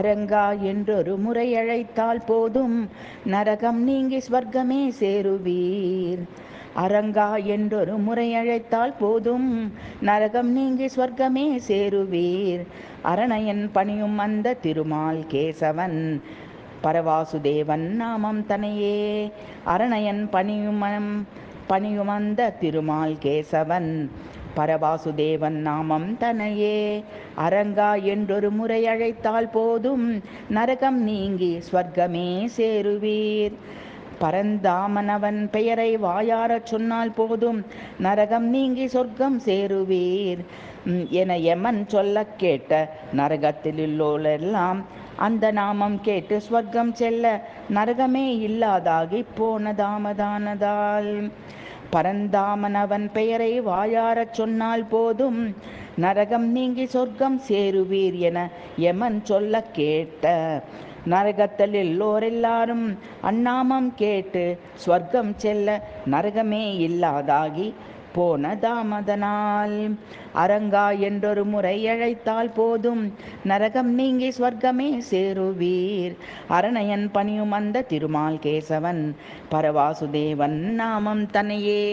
அரங்கா என்றொரு முறை அழைத்தால் போதும், நரகம் நீங்கி ஸ்வர்க்கமே சேருவீர். அரங்கா என்றொரு முறை அழைத்தால் போதும், நரகம் நீங்கி ஸ்வர்க்கமே சேருவீர். அரணையன் பணியும் அந்த திருமால் கேசவன், பரவாசுதேவன் நாமம் தனையே. அரணையன் பணியும் அந்த திருமால் கேசவன், பரவாசுதேவன் நாமம் தனையே. அரங்கா என்றொரு முறை அழைத்தால் போதும், நரகம் நீங்கி ஸ்வர்க்கமே சேருவீர். பரந்தாமனவன் பெயரை வாயாரச் சொன்னால் போதும், நரகம் நீங்கி சொர்க்கம் சேருவீர் என யமன் சொல்ல கேட்ட நரகத்திலுள்ளோரெல்லாம் அந்த நாமம் கேட்டு ஸ்வர்க்கம் செல்ல நரகமே இல்லாதாகி போனதாமதானதால். பரந்தாமனவன் பெயரை வாயாரச் சொன்னால் போதும், நரகம் நீங்கி சொர்க்கம் சேருவீர் என யமன் சொல்ல கேட்ட நரகத்தில் எல்லோரெல்லாரும் அந்நாமம் கேட்டு ஸ்வர்க்கம் செல்ல நரகமே இல்லாதாகி போனதாமதனால். அரங்கா என்றொரு முறை அழைத்தால் போதும், நரகம் நீங்கி ஸ்வர்க்கமே சேருவீர். அரணையன் பணியும் அந்த திருமால் கேசவன், பரவாசுதேவன் நாமம் தனையே.